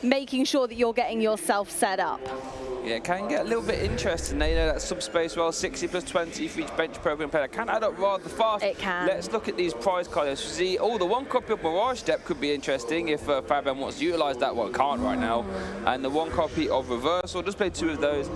making sure that you're getting yourself set up. Yeah, it can get a little bit interesting. You know, that subspace well, 60 plus 20 for each bench program player. Can add up rather fast. It can. Let's look at these prize cards. See, oh, the one copy of Mirage Step could be interesting if Fabien wants to utilize that. Well, can't right now. And the one copy of Reversal, just play 2 of those.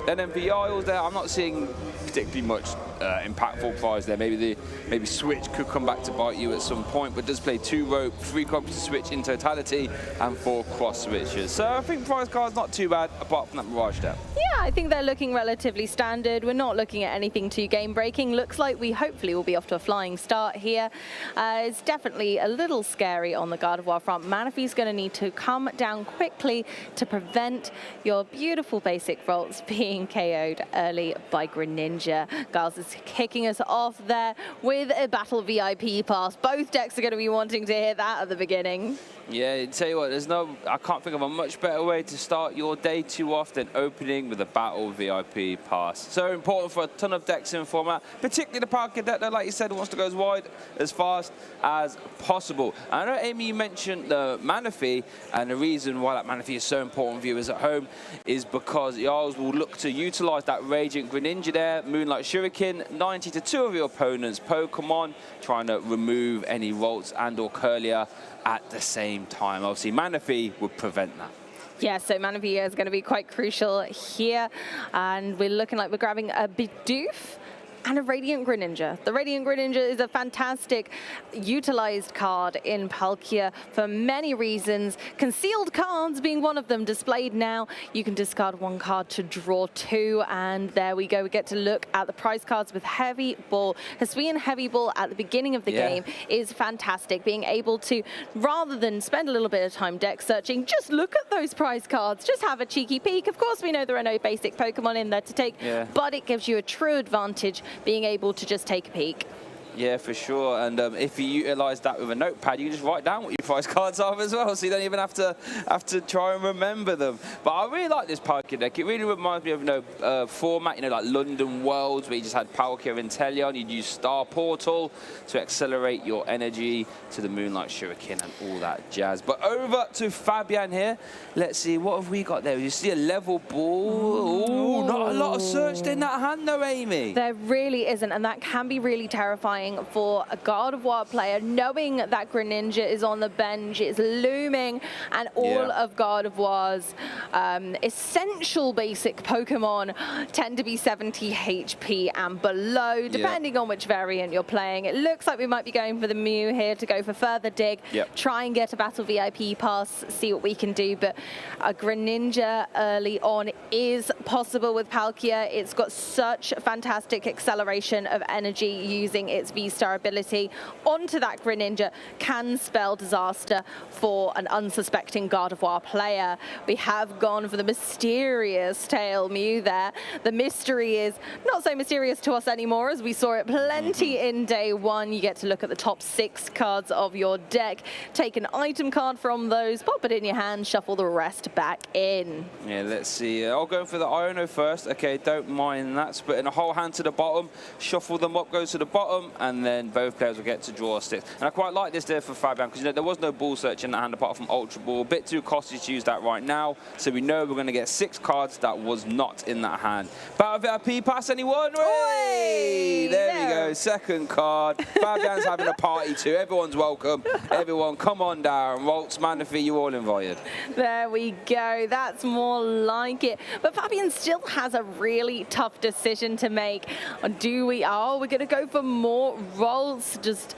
And then VIs there, I'm not seeing particularly much impactful prize there. Maybe Switch could come back to bite you at some point, but does play 2 rope, 3 copies to Switch in totality, and 4 cross switches. So I think prize card's not too bad, apart from that Mirage Step. Yeah, I think they're looking relatively standard. We're not looking at anything too game-breaking. Looks like we hopefully will be off to a flying start here. It's definitely a little scary on the Gardevoir front. Manaphy's going to need to come down quickly to prevent your beautiful basic vaults being KO'd early by Greninja. Giles is kicking us off there with a Battle VIP pass. Both decks are going to be wanting to hear that at the beginning. Yeah, I tell you what, I can't think of a much better way to start your day too often opening with a Battle VIP pass. So important for a ton of decks in format, particularly the Palkia deck that, like you said, wants to go as wide, as fast as possible. I know, Amy, you mentioned the Manaphy, and the reason why that Manaphy is so important for viewers at home is because Giles will look to utilize that Radiant Greninja there, Moonlight Shuriken, 90 to 2 of your opponent's Pokemon, trying to remove any Rolts and or Curlier at the same time. Obviously, Manaphy would prevent that. Yeah, so Manaphy is going to be quite crucial here. And we're looking like we're grabbing a Bidoof and a Radiant Greninja. The Radiant Greninja is a fantastic utilized card in Palkia for many reasons. Concealed cards being one of them, displayed now. You can discard 1 card to draw 2, and there we go. We get to look at the prize cards with Heavy Ball. Hisuian Heavy Ball at the beginning of the game is fantastic. Being able to, rather than spend a little bit of time deck searching, just look at those prize cards. Just have a cheeky peek. Of course, we know there are no basic Pokemon in there to take, but it gives you a true advantage being able to just take a peek. Yeah, for sure. And if you utilize that with a notepad, you can just write down what your prize cards are as well, so you don't even have to try and remember them. But I really like this Palkia deck. It really reminds me of format, like London Worlds, where you just had Palkia and Inteleon. You'd use Star Portal to accelerate your energy to the Moonlight Shuriken and all that jazz. But over to Fabien here. Let's see, what have we got there? You see a level ball. Ooh, not a lot of search in that hand though, Amy. There really isn't, and that can be really terrifying for a Gardevoir player, knowing that Greninja is on the bench, it's looming, and all of Gardevoir's essential basic Pokemon tend to be 70 HP and below, depending on which variant you're playing. It looks like we might be going for the Mew here to go for further dig, try and get a Battle VIP pass, see what we can do, but a Greninja early on is possible with Palkia. It's got such fantastic acceleration of energy using its Vstar ability onto that Greninja can spell disaster for an unsuspecting Gardevoir player. We have gone for the mysterious tail Mew there. The mystery is not so mysterious to us anymore, as we saw it plenty in day 1. You get to look at the top 6 cards of your deck, take an item card from those, pop it in your hand, shuffle the rest back in. Yeah, let's see. I'll go for the Iono first. Okay, don't mind that. Splitting a whole hand to the bottom, shuffle them up, goes to the bottom, and then both players will get to draw a stick. And I quite like this there for Fabien, because there was no ball search in that hand apart from Ultra Ball. A bit too costly to use that right now, so we know we're going to get 6 cards that was not in that hand. Battle VIP pass, anyone? Hey! There we go, 2nd card. Fabien's having a party too. Everyone's welcome. Everyone, come on down. Rolts, Manaphy, you all invited. There we go. That's more like it. But Fabien still has a really tough decision to make. Do we? Oh, we're going to go for more Rolts. Just,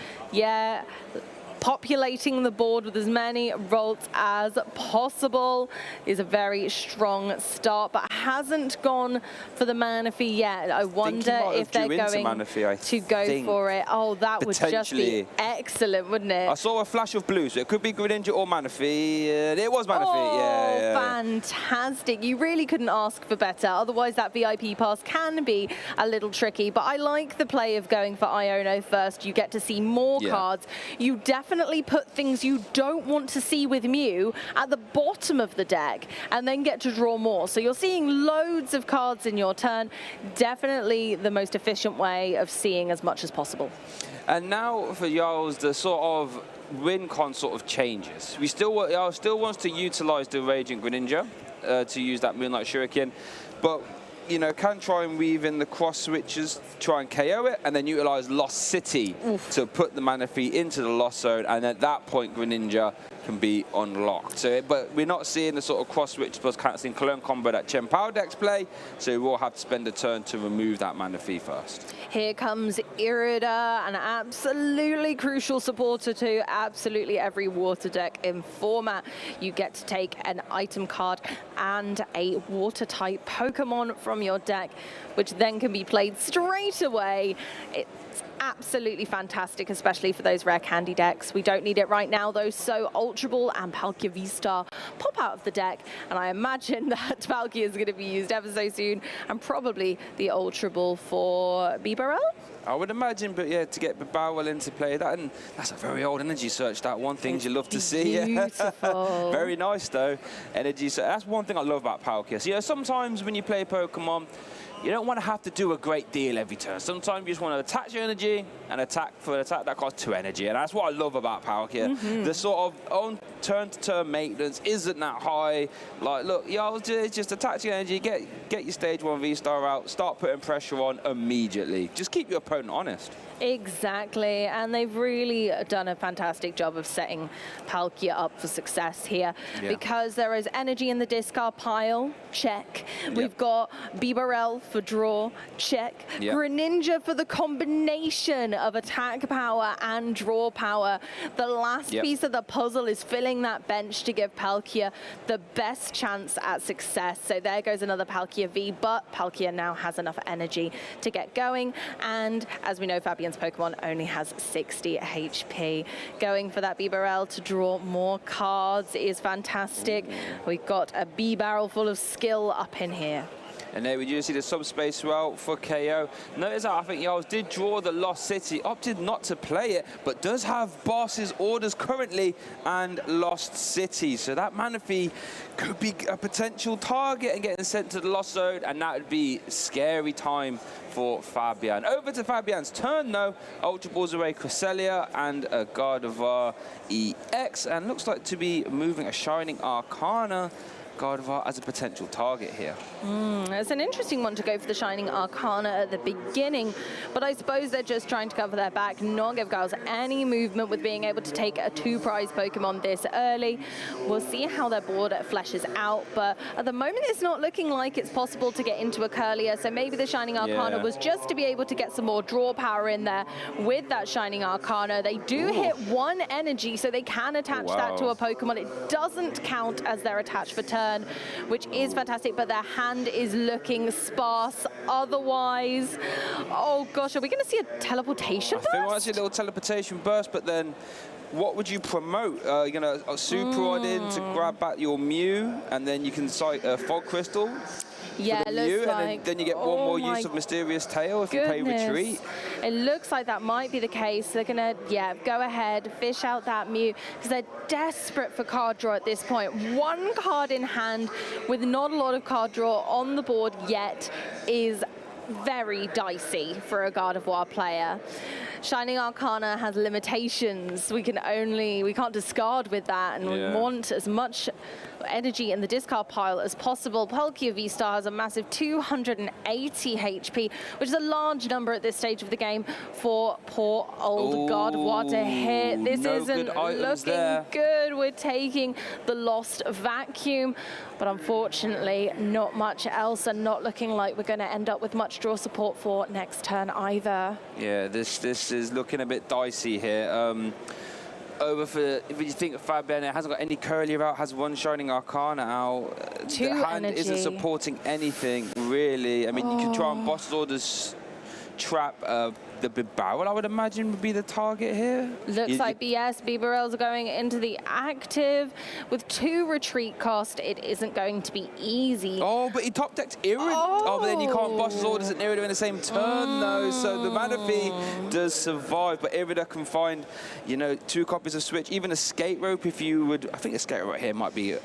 populating the board with as many Rolts as possible is a very strong start, but hasn't gone for the Manaphy yet. I wonder if they're going to go for it. Oh, that would just be excellent, wouldn't it? I saw a flash of blue, so it could be Greninja or Manaphy. It was Manaphy. Oh, fantastic. You really couldn't ask for better. Otherwise, that VIP pass can be a little tricky, but I like the play of going for Iono first. You get to see more cards. You definitely put things you don't want to see with Mew at the bottom of the deck and then get to draw more. So you're seeing loads of cards in your turn. Definitely the most efficient way of seeing as much as possible. And now for Giles, the sort of win con sort of changes. We still wants to utilize the Raging Greninja to use that Moonlight Shuriken, but you know, can try and weave in the cross switches, try and KO it, and then utilize Lost City to put the Manaphy into the Lost Zone, and at that point Greninja can be unlocked. So, but we're not seeing the sort of cross switch plus cancelling clone combo that Chen Pao decks play, so we will have to spend a turn to remove that Manaphy first. Here comes Irida, an absolutely crucial supporter to absolutely every water deck in format. You get to take an item card and a water type Pokemon from your deck, which then can be played straight away. It's absolutely fantastic, especially for those rare candy decks. We don't need it right now though, so Ultra Ball and Palkia Vstar pop out of the deck, and I imagine that Palkia is going to be used ever so soon, and probably the Ultra Ball for Bibarel? I would imagine, but yeah, to get Bibarel into play, that's a very old energy search, that one thing you love to see. Beautiful. Very nice though, energy search. That's one thing I love about Palkia. So, you know, sometimes when you play Pokemon, you don't want to have to do a great deal every turn. Sometimes you just want to attach your energy and attack for an attack that costs 2 energy. And that's what I love about Palkia. The sort of on turn-to-turn maintenance isn't that high. Like, look, just attach your energy, get your stage 1 V-Star out, start putting pressure on immediately. Just keep your opponent honest. Exactly, and they've really done a fantastic job of setting Palkia up for success here, because there is energy in the discard pile, check. We've got Bibarel for draw, check. Greninja for the combination of attack power and draw power. The last piece of the puzzle is filling that bench to give Palkia the best chance at success. So there goes another Palkia V, but Palkia now has enough energy to get going, and as we know, Fabien's Pokemon only has 60 HP. Going for that Bibarel to draw more cards is fantastic. We've got a B-barrel full of skill up in here. And there we do see the subspace route for KO. Notice how I think Giles did draw the Lost City, opted not to play it, but does have Boss's orders currently and Lost City. So that Manaphy could be a potential target and getting sent to the Lost Zone, and that would be scary time for Fabien. Over to Fabien's turn though. Ultra Balls away Cresselia and a Gardevoir EX, and looks like to be moving a Shining Arcana Gardevoir as a potential target here. It's an interesting one to go for the Shining Arcana at the beginning, but I suppose they're just trying to cover their back, not give Giles any movement with being able to take a 2-prize Pokemon this early. We'll see how their board fleshes out, but at the moment it's not looking like it's possible to get into a Curlier, so maybe the Shining Arcana was just to be able to get some more draw power in there with that Shining Arcana. They do hit 1 energy, so they can attach that to a Pokemon. It doesn't count as their attach for turn, which is fantastic, but their hand is looking sparse otherwise. Oh gosh, are we going to see a teleportation burst? I think we might see a little teleportation burst, but then what would you promote? You're going to Super Rod in to grab back your Mew, and then you can cite a Fog Crystal. Yeah, it looks like. And then you get one more use of Mysterious Tail if you play Retreat. It looks like that might be the case. They're going to, go ahead, fish out that Mew, because they're desperate for card draw at this point. 1 card in hand with not a lot of card draw on the board yet is very dicey for a Gardevoir player. Shining Arcana has limitations. We can't discard with that, and we want as much energy in the discard pile as possible. Palkia Vstar has a massive 280 HP, which is a large number at this stage of the game for poor old Gardevoir to hit. This isn't looking good. We're taking the Lost Vacuum, but unfortunately not much else, and not looking like we're going to end up with much draw support for next turn either. Yeah, this is looking a bit dicey here. Over for, if you think of Fabien, it hasn't got any Curlier out, has 1 Shining Arcana out. The hand isn't supporting anything, really. I mean, you could try and Boss Orders trap the Bibarel, I would imagine, would be the target here. Looks like Bibarel's going into the active. With 2 retreat cost, it isn't going to be easy. Oh, but he top decked Irid. Oh, but then you can't Boss Orders and Irid in the same turn, though. So the Manaphy does survive, but Irida can find, 2 copies of Switch, even a Skate Rope if you would. I think a Skate Rope right here might be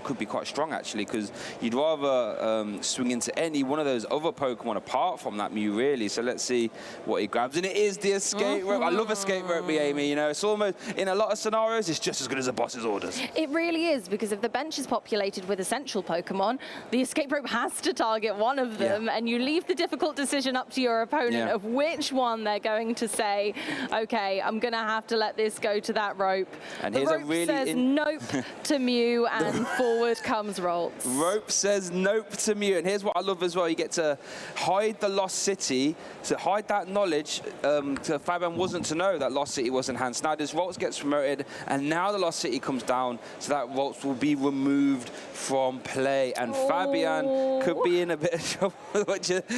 could be quite strong, actually, because you'd rather swing into any one of those other Pokemon apart from that Mew, really. So let's see what he grabs. And it is the escape rope. I love escape rope, Amy. You know, it's almost, in a lot of scenarios, it's just as good as the boss's orders. It really is, because if the bench is populated with essential Pokemon, the escape rope has to target one of them, and you leave the difficult decision up to your opponent of which one they're going to say, okay, I'm going to have to let this go to that rope. And the rope says nope to Mew, and forward comes Ralts. Rope says nope to Mew, and here's what I love as well. You get to hide the Lost City, to hide that knowledge. Fabien wasn't to know that Lost City was enhanced. Now this Ralts gets promoted, and now the Lost City comes down, so that Ralts will be removed from play, and Fabien could be in a bit of trouble.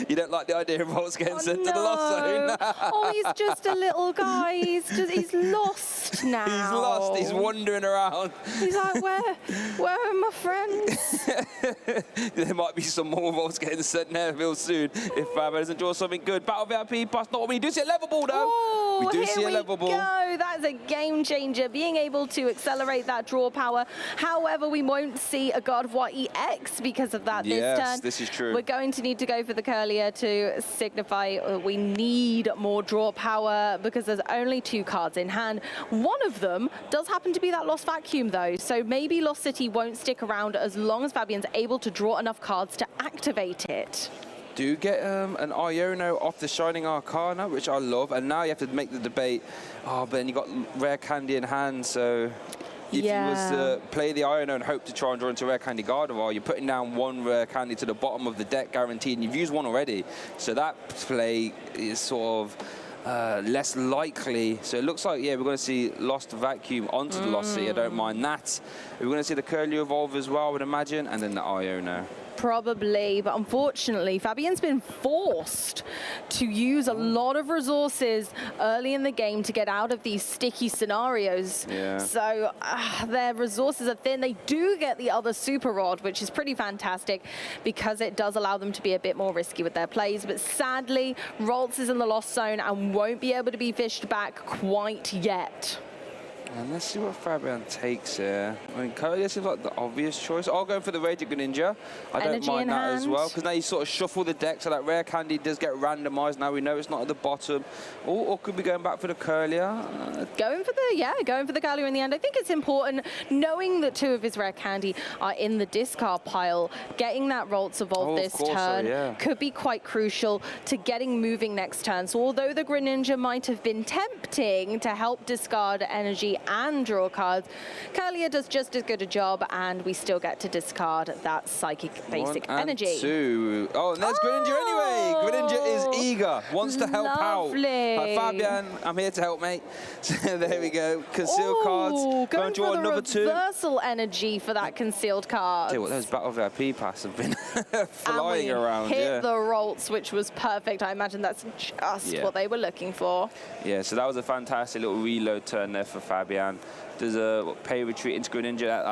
You don't like the idea of Ralts getting sent to the Lost Zone. Oh, he's just a little guy. He's lost now. He's lost. He's wandering around. He's like, where are my friends? There might be some more Ralts getting sent there real soon if Fabien doesn't draw something good. Battle VIP pass, not what we do see a level ball though. Oh, we do see a level ball. That's a game changer, being able to accelerate that draw power. However, we won't see a Gardevoir EX because of that this turn. Yes, this is true. We're going to need to go for the Curlier to signify we need more draw power, because there's only 2 cards in hand. One of them does happen to be that Lost Vacuum though, so maybe Lost City won't stick around as long as Fabien's able to draw enough cards to activate it. Do get an Iono off the Shining Arcana, which I love, and now you have to make the debate, but then you got Rare Candy in hand, so if you was to play the Iono and hope to try and draw into Rare Candy Gardevoir, you're putting down 1 Rare Candy to the bottom of the deck guaranteed, and you've used 1 already, so that play is sort of less likely. So it looks like, we're going to see Lost Vacuum onto the Lost City. I don't mind that. We're going to see the Curly evolve as well, I would imagine, and then the Iono. Probably, but unfortunately, Fabien's been forced to use a lot of resources early in the game to get out of these sticky scenarios. So their resources are thin. They do get the other Super Rod, which is pretty fantastic because it does allow them to be a bit more risky with their plays. But sadly, Ralts is in the Lost Zone and won't be able to be fished back quite yet. And let's see what Fabien takes here. I mean, Curly seems like the obvious choice. I'll go for the Radiant Greninja. I don't mind that as well, because now you sort of shuffle the deck, so that Rare Candy does get randomized. Now we know it's not at the bottom. Or could be going back for the Curlier. Going for the Curlier in the end. I think it's important, knowing that 2 of his Rare Candy are in the discard pile, getting that Ralts evolve this turn could be quite crucial to getting moving next turn. So although the Greninja might have been tempting to help discard energy and draw cards, Curlier does just as good a job, and we still get to discard that Psychic Basic Energy. 2. Oh, and there's Greninja anyway. Greninja is eager, wants to help out. Fabien, I'm here to help, mate. So there we go. Concealed cards. Going to draw for the another 2. reversal energy for that concealed card. Tell you what, those Battle VIP pass have been flying around. Hit the Ralts, which was perfect. I imagine that's just what they were looking for. Yeah, so that was a fantastic little reload turn there for Fabien. There's a pay retreat into Greninja.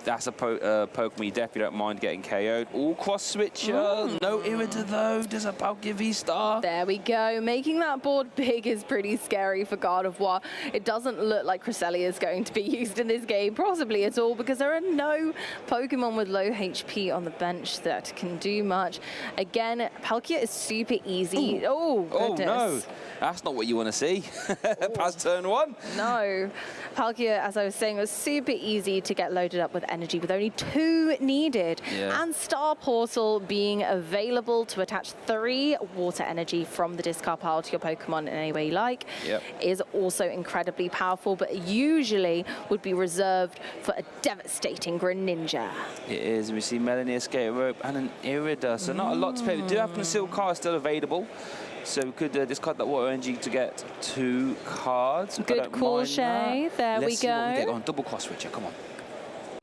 That's a Pokemon you definitely don't mind getting KO'd. All cross switcher. No Irida though. There's a Palkia Vstar. There we go. Making that board big is pretty scary for Gardevoir. It doesn't look like Cresselia is going to be used in this game, possibly at all, because there are no Pokemon with low HP on the bench that can do much. Again, Palkia is super easy. Oh, goodness. No. That's not what you want to see. Past turn 1. No. Palkia, as I was saying, was super easy to get loaded up with energy with only 2 needed. And Star Portal being available to attach 3 water energy from the discard pile to your Pokemon in any way you like is also incredibly powerful, but usually would be reserved for a devastating Greninja. It is. We see Melanie Escape Rope and an Irida, so not a lot to play. We do have concealed cards still available. So we could discard that water energy to get 2 cards. Good call, Shay. There we go. Let's see what we get on. Double cross switcher, come on.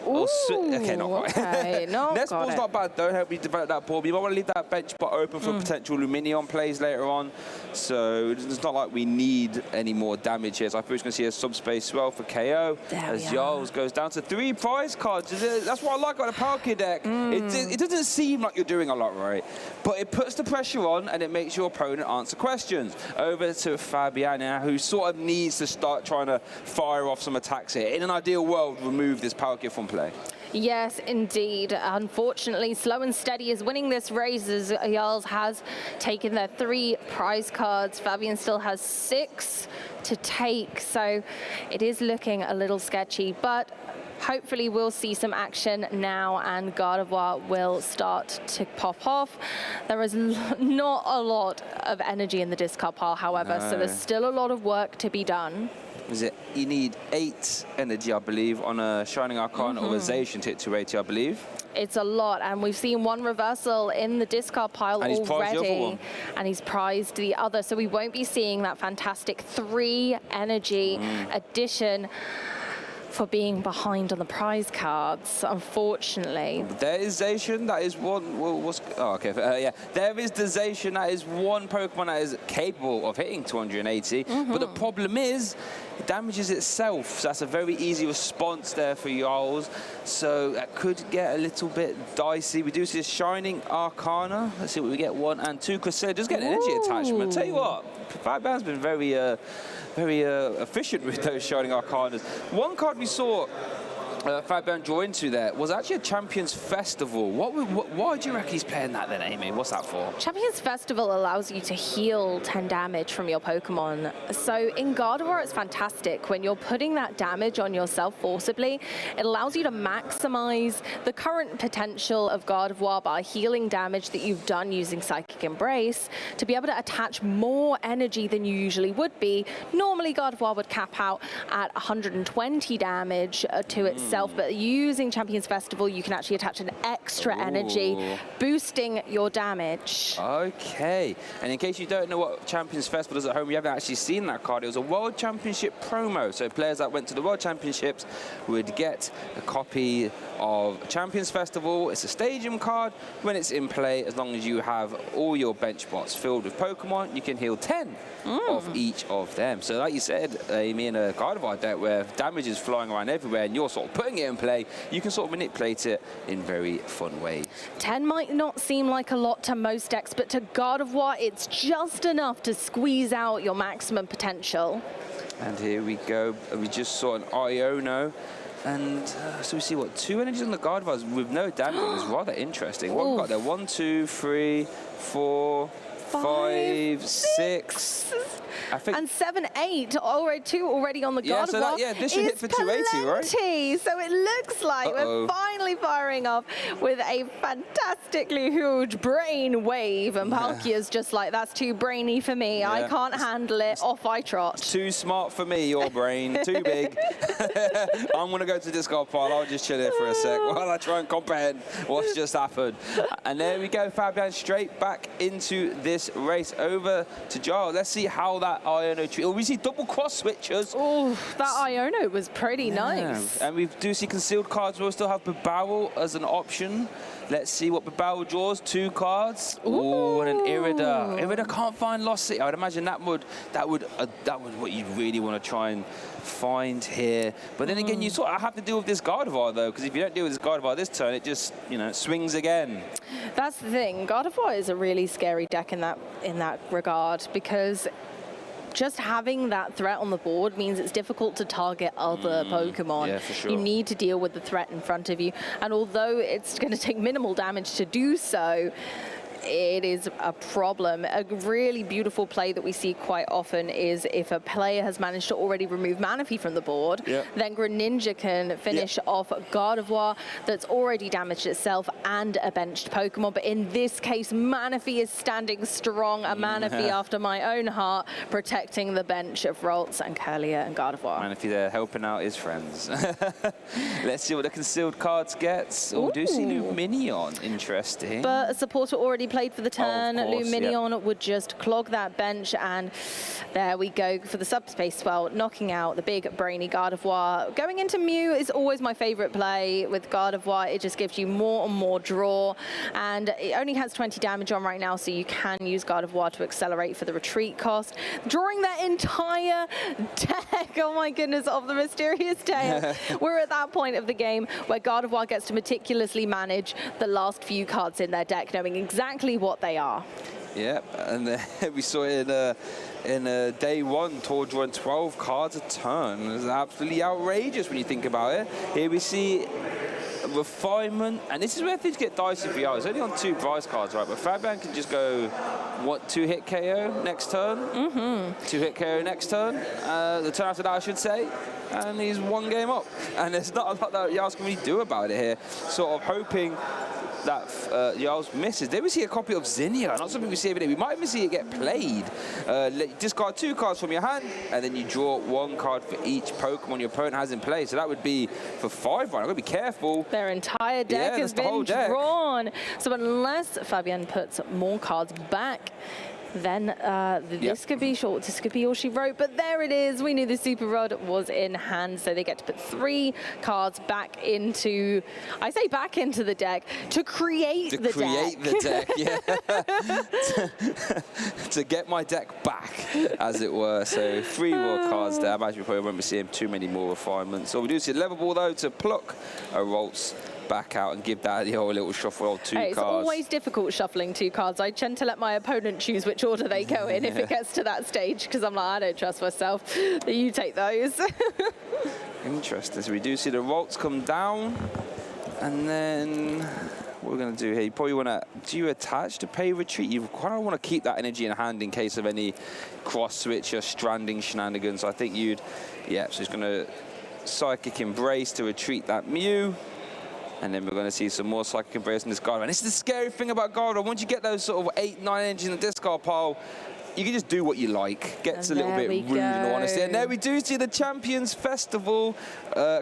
Ooh, okay, not quite. Okay, Nest ball's not bad though. Help me develop that ball. But you might want to leave that bench spot open for potential Luminion plays later on. So it's not like we need any more damage here. So I think we're going to see a subspace swell for KO as Giles goes down to 3 prize cards. That's what I like about the Palkia deck. It doesn't seem like you're doing a lot right, but it puts the pressure on and it makes your opponent answer questions. Over to Fabien now, who sort of needs to start trying to fire off some attacks here. In an ideal world, remove this Palkia from play. Yes, indeed. Unfortunately, Slow and Steady is winning this race as Giles has taken their 3 prize cards. Fabien still has 6 to take, so it is looking a little sketchy, but hopefully we'll see some action now and Gardevoir will start to pop off. There is not a lot of energy in the discard pile, however, so there's still a lot of work to be done. Is it? You need 8 energy, I believe, on a Shining Arcana or a Zation to hit 280, I believe. It's a lot, and we've seen 1 reversal in the discard pile and already, and he's prized the other, so we won't be seeing that fantastic 3 energy addition for being behind on the prize cards, unfortunately. There is Zation, that is one. Yeah. There is the Zation, that is one Pokemon that is capable of hitting 280. But the problem is, it damages itself. So that's a very easy response there for Giles. So that could get a little bit dicey. We do see a Shining Arcana. Let's see what we get. 1 and 2. Cresselia does get an energy attachment. Tell you what, Fabien's been very efficient with those Shining Arcanas. One card we saw Fabien draw into there was actually a Champions Festival. Why do you reckon he's playing that then, Amy? What's that for? Champions Festival allows you to heal 10 damage from your Pokemon. So in Gardevoir, it's fantastic. When you're putting that damage on yourself forcibly, it allows you to maximize the current potential of Gardevoir by healing damage that you've done using Psychic Embrace to be able to attach more energy than you usually would be. Normally, Gardevoir would cap out at 120 damage to itself. But using Champions Festival, you can actually attach an extra energy, boosting your damage. Okay, and in case you don't know what Champions Festival is at home, you haven't actually seen that card. It was a World Championship promo, so players that went to the World Championships would get a copy of Champions Festival. It's a stadium card. When it's in play, as long as you have all your bench spots filled with Pokemon, you can heal 10 of each of them. So like you said, Amy, in a Gardevoir deck where damage is flying around everywhere and you're sort of putting it in play, you can sort of manipulate it in very fun ways. 10 might not seem like a lot to most decks, but to Gardevoir, it's just enough to squeeze out your maximum potential. And here we go. We just saw an Iono. And so we see, 2 energies on the Gardevoir with no damage. It's rather interesting. What we've got there? 1, 2, 3, 4, 5, 6. I think. And 7, 8, already 2 already on the Gardevoir. So this should hit for 280, right? So it looks like we're finally firing off with a fantastically huge brain wave. And Palkia's just like, that's too brainy for me. Yeah. I can't handle it. Off I trot. It's too smart for me, your brain. Too big. I'm going to go to the discard pile. I'll just chill here for a sec while I try and comprehend what's just happened. And there we go. Fabien straight back into this race. Over to Giles. Let's see how that Iono tree. Oh, we see double cross switchers. Oh, that Iono was pretty nice. And we do see concealed cards. We'll still have Pujol as an option. Let's see what Pujol draws. 2 cards. Oh, and an Irida. Irida can't find Lost City. I would imagine that would what you really want to try and find here. But then again, you sort of have to deal with this Gardevoir though, because if you don't deal with this Gardevoir this turn, it just swings again. That's the thing. Gardevoir is a really scary deck in that regard, because just having that threat on the board means it's difficult to target other Pokemon. Yeah, for sure. You need to deal with the threat in front of you. And although it's going to take minimal damage to do so, it is a problem. A really beautiful play that we see quite often is if a player has managed to already remove Manaphy from the board, then Greninja can finish off Gardevoir that's already damaged itself and a benched Pokemon. But in this case, Manaphy is standing strong, a Manaphy after my own heart, protecting the bench of Ralts and Kirlia and Gardevoir. Manaphy there helping out his friends. Let's see what the concealed cards gets. Oh, do see Luminion. Interesting. But a supporter already played for the turn. Luminion would just clog that bench, and there we go for the subspace spell, knocking out the big brainy Gardevoir. Going into Mew is always my favorite play with Gardevoir. It just gives you more and more draw, and it only has 20 damage on right now, so you can use Gardevoir to accelerate for the retreat cost. Drawing that entire deck, oh my goodness, of the Mysterious Tail. We're at that point of the game where Gardevoir gets to meticulously manage the last few cards in their deck, knowing exactly what they are. Yep, and we saw it in day 1, Tour drawing 12 cards a turn. It's absolutely outrageous when you think about it. Here we see Refinement, and this is where things get dicey for Giles. It's only on 2 prize cards, right? But Fabien can just go, what, 2-hit KO next turn? 2-hit KO next turn. The turn after that, I should say. And he's 1 game up. And there's not a lot that Giles can really do about it here. Sort of hoping that Giles misses. There we see a copy of Zinnia, not something we see every day. We might even see it get played. Discard 2 cards from your hand, and then you draw 1 card for each Pokemon your opponent has in play. So that would be for 5 right. I'm going to be careful. Their entire deck has been drawn. So unless Fabien puts more cards back, then this could be short, this could be all she wrote, but there it is. We knew the Super Rod was in hand, so they get to put 3 cards back into, I say back into the deck, to create the deck. Yeah. to get my deck back, as it were. So 3 more cards there. I imagine we probably won't be seeing too many more refinements. So we do see a level ball, though, to pluck a Ralts back out and give that the whole little shuffle of 2 cards. It's always difficult shuffling 2 cards. I tend to let my opponent choose which order they go in if it gets to that stage, because I'm like, I don't trust myself. You take those. Interesting. So we do see the Ralts come down, and then what we're going to do here, you probably want to, do you attach to pay retreat? You kind of want to keep that energy in hand in case of any cross switch or stranding shenanigans. So I think you'd, so he's going to Psychic Embrace to retreat that Mew. And then we're going to see some more Psychic Embrace in this Gardevoir. And this is the scary thing about Gardevoir. Once you get those sort of 8, 9 energies in the discard pile, you can just do what you like. Gets a little bit rude, in all honesty. And there we do see the Champions Festival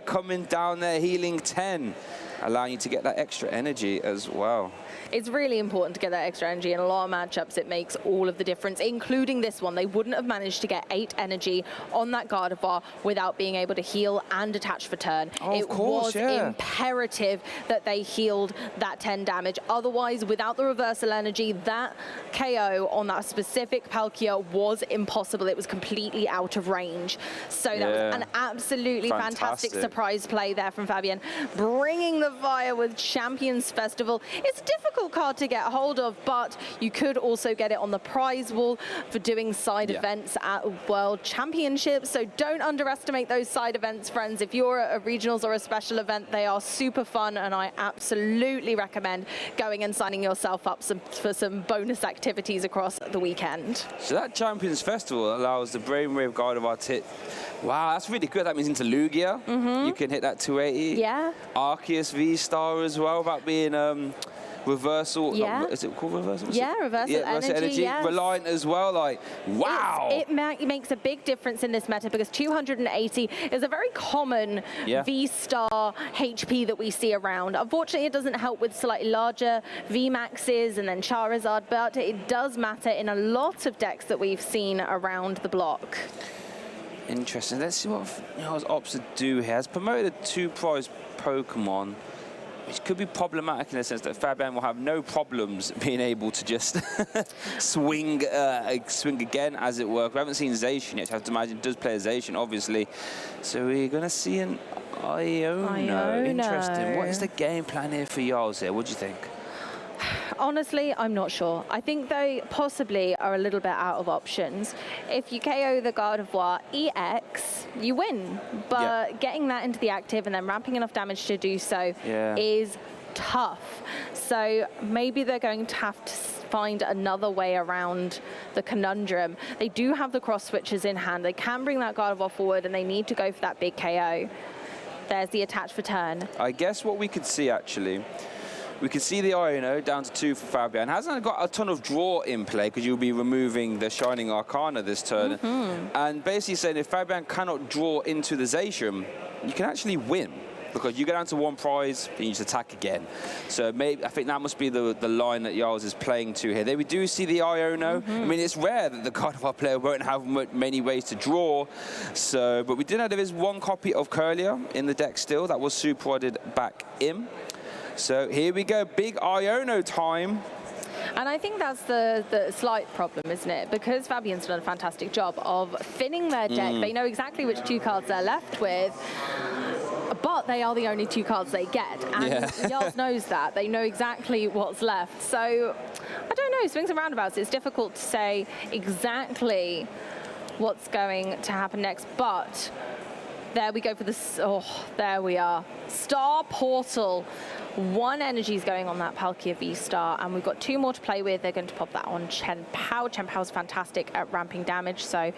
coming down there, healing 10, allowing you to get that extra energy as well. It's really important to get that extra energy. In a lot of matchups, it makes all of the difference, including this one. They wouldn't have managed to get 8 energy on that Gardevoir without being able to heal and attach for turn. It was imperative that they healed that 10 damage. Otherwise, without the reversal energy, that KO on that specific Palkia was impossible. It was completely out of range. So that was an absolutely fantastic surprise play there from Fabien, bringing the fire with Champions Festival. It's a difficult card to get hold of, but you could also get it on the prize wall for doing side events at World Championships. So don't underestimate those side events, friends. If you're at a regionals or a special event, they are super fun, and I absolutely recommend going and signing yourself up for some bonus activities across the weekend. So that Champions Festival allows the Brainwave Gardevoir to hit. Wow, that's really good. That means into Lugia. You can hit that 280. Yeah. Arceus Vstar as well, about being reversal. Yeah. Is it called reversal? Reversal energy. Yes. Reliant as well. Like, wow. It makes a big difference in this meta, because 280 is a very common V-Star HP that we see around. Unfortunately, it doesn't help with slightly larger V-Maxes and then Charizard, but it does matter in a lot of decks that we've seen around the block. Interesting. Let's see what Ops do here. Has promoted 2 prize Pokemon, which could be problematic in the sense that Fabien will have no problems being able to just swing again, as it were. We haven't seen Zacian yet, so I have to imagine does play Zacian, obviously. So we're going to see an Iono. Interesting. What is the game plan here for Giles here? What do you think? Honestly, I'm not sure. I think they possibly are a little bit out of options. If you KO the Gardevoir EX, you win. But getting that into the active and then ramping enough damage to do so is tough. So maybe they're going to have to find another way around the conundrum. They do have the cross switches in hand. They can bring that Gardevoir forward, and they need to go for that big KO. There's the attach for turn. I guess what we could see, actually, we can see the Iono down to 2 for Fabien. Hasn't got a ton of draw in play, because you'll be removing the Shining Arcana this turn. And basically saying if Fabien cannot draw into the Zacian, you can actually win, because you go down to 1 prize, then you just attack again. So maybe I think that must be the line that Giles is playing to here. There we do see the Iono. I mean, it's rare that the Gardevoir player won't have many ways to draw. So, but we did know there is 1 copy of Curlier in the deck still. That was super-rodded back in. So here we go, big Iono time. And I think that's the slight problem, isn't it? Because Fabien's done a fantastic job of thinning their deck. They know exactly which 2 cards they're left with, but they are the only 2 cards they get. And Giles knows that. They know exactly what's left. So, I don't know, swings and roundabouts. It's difficult to say exactly what's going to happen next, but There we go for this. Oh, there we are. Star Portal. 1 energy is going on that Palkia Vstar, and we've got 2 more to play with. They're going to pop that on Chen Pao. Chen Pao's fantastic at ramping damage, so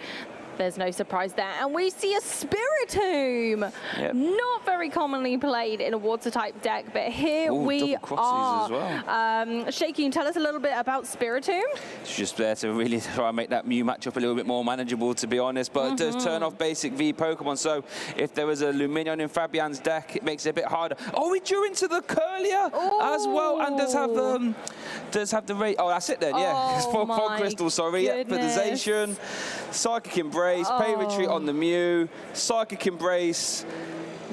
there's no surprise there. And we see a Spiritomb. Yep. Not very commonly played in a water-type deck, but here we are. As well. Shaky, can you tell us a little bit about Spiritomb? It's just there to really try and make that Mew matchup a little bit more manageable, to be honest. But it does turn off basic V Pokemon, so if there was a Lumineon in Fabian's deck, it makes it a bit harder. Oh, we drew into the Curlier as well, and does have the rate. Oh, that's it then, yeah. It's for Crystal, sorry. Yeah, for the Zacian. Psychic Embrace, Pay Retreat on the Mew, Psychic Embrace.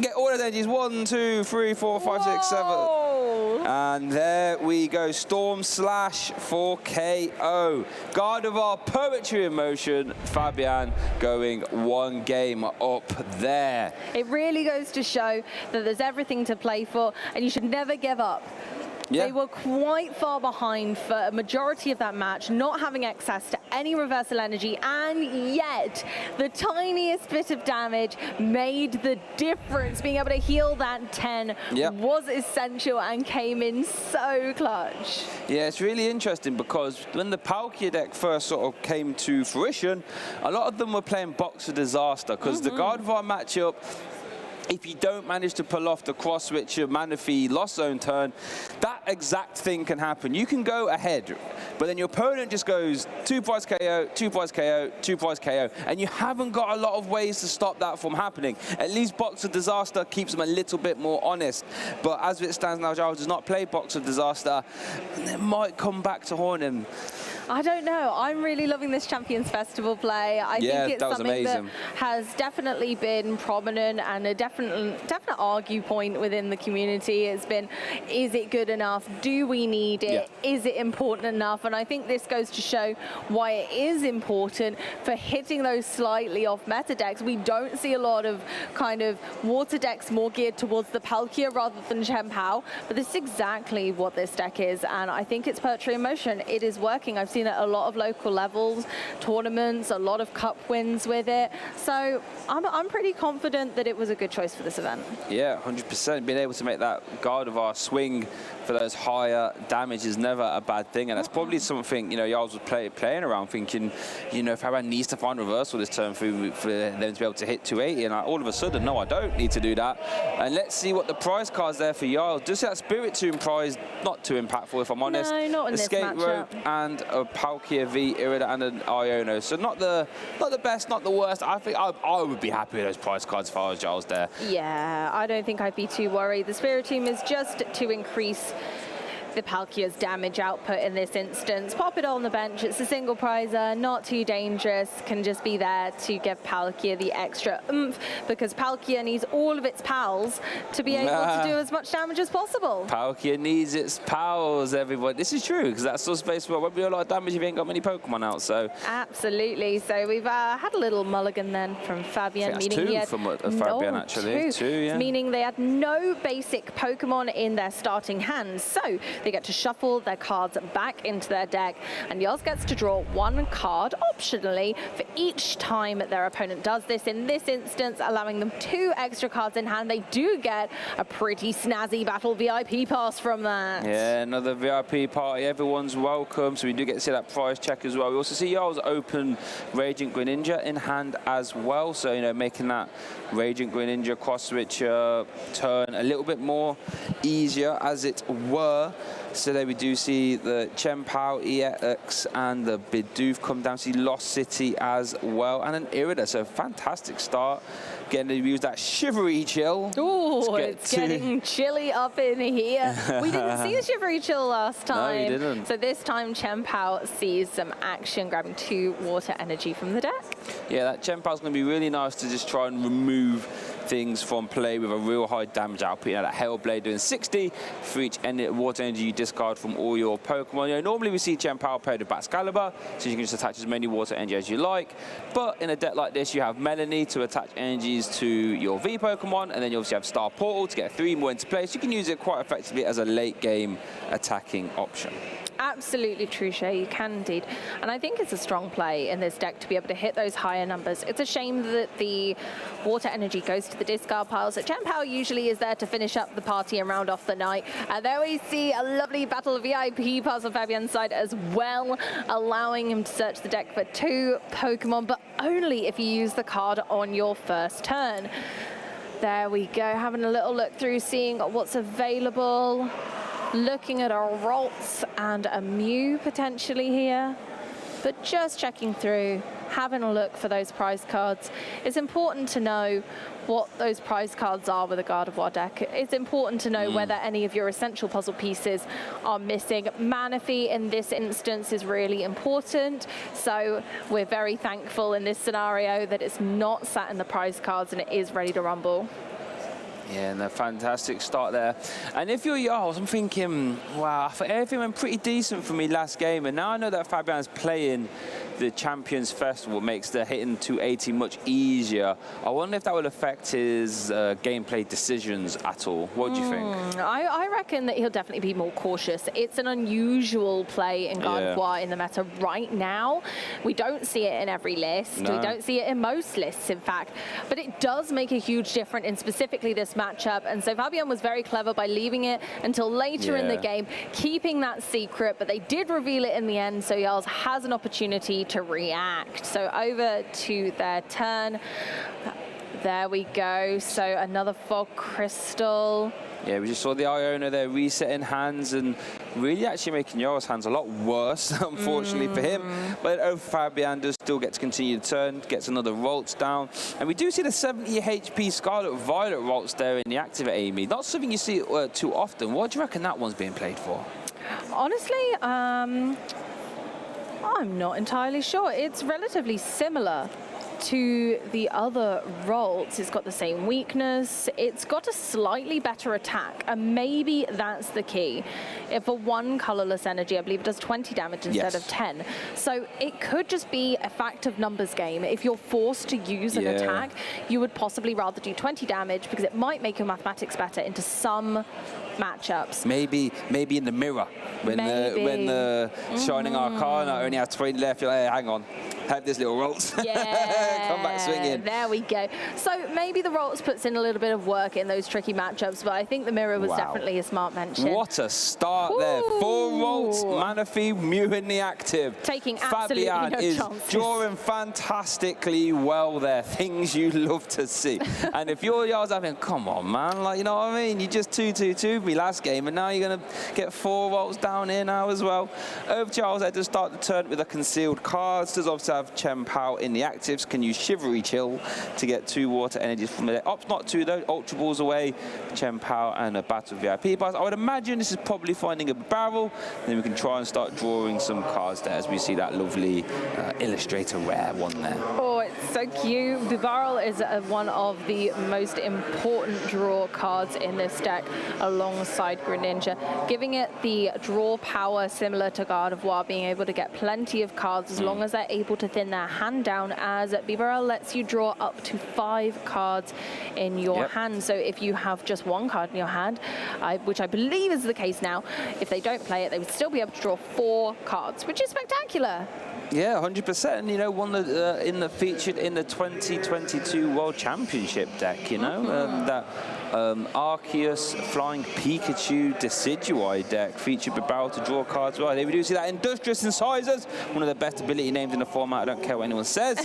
Get all of the energies. 1, 2, 3, 4, 5, 6, 7. And there we go. Storm Slash for KO. Gardevoir, Poetry in motion. Fabien going 1 game up there. It really goes to show that there's everything to play for, and you should never give up. Yeah. They were quite far behind for a majority of that match, not having access to any reversal energy, and yet the tiniest bit of damage made the difference. Being able to heal that 10 was essential and came in so clutch. Yeah, it's really interesting because when the Palkia deck first sort of came to fruition, a lot of them were playing Box of Disaster because the Gardevoir matchup, if you don't manage to pull off the cross switch of Manaphy Lost Zone turn, that exact thing can happen. You can go ahead, but then your opponent just goes 2 prize KO, 2 prize KO, 2 prize KO, and you haven't got a lot of ways to stop that from happening. At least Box of Disaster keeps them a little bit more honest. But as it stands now, Giles does not play Box of Disaster, and it might come back to haunt him. I don't know. I'm really loving this Champions Festival play. I think it's something that has definitely been prominent and a definite argue point within the community. It's been, is it good enough? Do we need it? Is it important enough? And I think this goes to show why it is important for hitting those slightly off meta decks. We don't see a lot of kind of water decks more geared towards the Palkia rather than Chen Pao, but this is exactly what this deck is, and I think it's Poetry in motion. It is working. I've seen it at a lot of local levels, tournaments, a lot of cup wins with it. So I'm pretty confident that it was a good choice for this event. Yeah, 100%. Being able to make that Gardevoir swing for those higher damage is never a bad thing, and that's probably something, you know, Giles was playing around thinking, you know, if Fabien needs to find reversal this turn for them to be able to hit 280, and all of a sudden, no, I don't need to do that. And let's see what the prize card's there for Giles. Just that Spiritomb prize, not too impactful if I'm honest. No, not in Escape this matchup. Rope and a Palkia V, Irida and an Iono. So not the best, not the worst. I think I would be happy with those prize cards if I was Giles there. Yeah, I don't think I'd be too worried. The Spiritomb is just to increase the Palkia's damage output in this instance. Pop it on the bench. It's a single prizer, not too dangerous, can just be there to give Palkia the extra oomph, because Palkia needs all of its pals to be able to do as much damage as possible. Palkia needs its pals, everybody. This is true, because that's sort of space where won't be a lot of damage if you ain't got many Pokemon out, so. Absolutely. So we've had a little mulligan then from Fabien, meaning he had Fabien, actually. Two, yeah. Meaning they had no basic Pokemon in their starting hands. So they get to shuffle their cards back into their deck, and Giles gets to draw 1 card optionally for each time their opponent does this. In this instance, allowing them 2 extra cards in hand. They do get a pretty snazzy Battle VIP pass from that. Yeah, another VIP party. Everyone's welcome. So we do get to see that prize check as well. We also see Giles open Radiant Greninja in hand as well. So, you know, making that Radiant Greninja cross switch turn a little bit more easier, as it were. So there we do see the Chen Pao EX and the Bidoof come down. See Lost City as well, and an Irida. So fantastic start. Getting to use that shivery chill. Oh, it's getting chilly up in here. We didn't see a shivery chill last time. No, you didn't. So this time Chen Pao sees some action, grabbing 2 water energy from the deck. Yeah, that Chen Pao's going to be really nice to just try and remove things from play with a real high damage output. You know, that Hellblade doing 60 for each water energy you discard from all your Pokemon. You know, normally we see Chen Pao paired with Excalibur, so you can just attach as many water energy as you like. But in a deck like this, you have Melanie to attach energies to your V Pokemon, and then you obviously have Star Portal to get 3 more into play. So you can use it quite effectively as a late game attacking option. Absolutely true, Shay. You can indeed. And I think it's a strong play in this deck to be able to hit those higher numbers. It's a shame that the water energy goes to the discard pile. So Chen Pao usually is there to finish up the party and round off the night. And there we see a lovely battle VIP pass on Fabien's side as well, allowing him to search the deck for 2 Pokemon, but only if you use the card on your first turn. There we go, having a little look through, seeing what's available. Looking at our Ralts and a Mew potentially here, but just checking through, having a look for those prize cards. It's important to know what those prize cards are with a Gardevoir deck. It's important to know whether any of your essential puzzle pieces are missing. Manaphy in this instance is really important, so we're very thankful in this scenario that it's not sat in the prize cards and it is ready to rumble. Yeah, and a fantastic start there. And if you're Giles, I'm thinking, wow, I thought everything went pretty decent for me last game. And now I know that Fabien's playing the Champions Festival, makes the hitting 280 much easier. I wonder if that will affect his gameplay decisions at all. What do you think? I reckon that he'll definitely be more cautious. It's an unusual play in Gardevoir in the meta right now. We don't see it in every list. No. We don't see it in most lists, in fact. But it does make a huge difference in specifically this matchup. And so Fabien was very clever by leaving it until later in the game, keeping that secret. But they did reveal it in the end, so Giles has an opportunity to react. So over to their turn. There we go. So another Fog Crystal. Yeah, we just saw the Iona there resetting hands and really actually making Giles' hands a lot worse, unfortunately for him. But Fabien does still get to continue the turn, gets another Ralts down. And we do see the 70 HP Scarlet Violet Ralts there in the active at Amy. Not something you see too often. What do you reckon that one's being played for? Honestly, I'm not entirely sure. It's relatively similar to the other Ralts. It's got the same weakness. It's got a slightly better attack, and maybe that's the key. If for one colorless energy, I believe it does 20 damage instead of 10. So it could just be a fact of numbers game. If you're forced to use an attack, you would possibly rather do 20 damage because it might make your mathematics better into some matchups. Maybe in the mirror when the Shining Arcana only has 20 left. You're like, hey, hang on, have this little Ralts. Come back swinging. There we go. So maybe the Ralts puts in a little bit of work in those tricky matchups, but I think the mirror was definitely a smart mention. What a start there. 4 Ralts, Manaphy, Mew in the active. Taking absolutely no chances. Fabien is drawing fantastically well there. Things you love to see. And if you're Giles, I mean, come on, man. Like, you know what I mean? You just 2-2-2'd me last game, and now you're going to get 4 Ralts down here now as well. Over Giles there to start the turn with a concealed card. Does obviously have Chen Pao in the actives. Can use Shivery Chill to get 2 water energies from there. Ops not 2 though. Ultra Balls away. Chen Pao and a Battle VIP pass. I would imagine this is probably finding a barrel. Then we can try and start drawing some cards there as we see that lovely Illustrator rare one there. Oh, it's so cute. The barrel is one of the most important draw cards in this deck alongside Greninja, giving it the draw power similar to Gardevoir, being able to get plenty of cards as long as they're able to thin their hand down, as Bibarel lets you draw up to 5 cards in your hand. So if you have just 1 card in your hand, which I believe is the case now, if they don't play it, they would still be able to draw 4 cards, which is spectacular. Yeah, 100%. You know, one that featured in the 2022 World Championship deck. You know, that Arceus Flying Pikachu Decidueye deck featured Bibarel to draw cards. Well, we do see that Industrious Incisors, one of the best ability names in the format. I don't care what anyone says.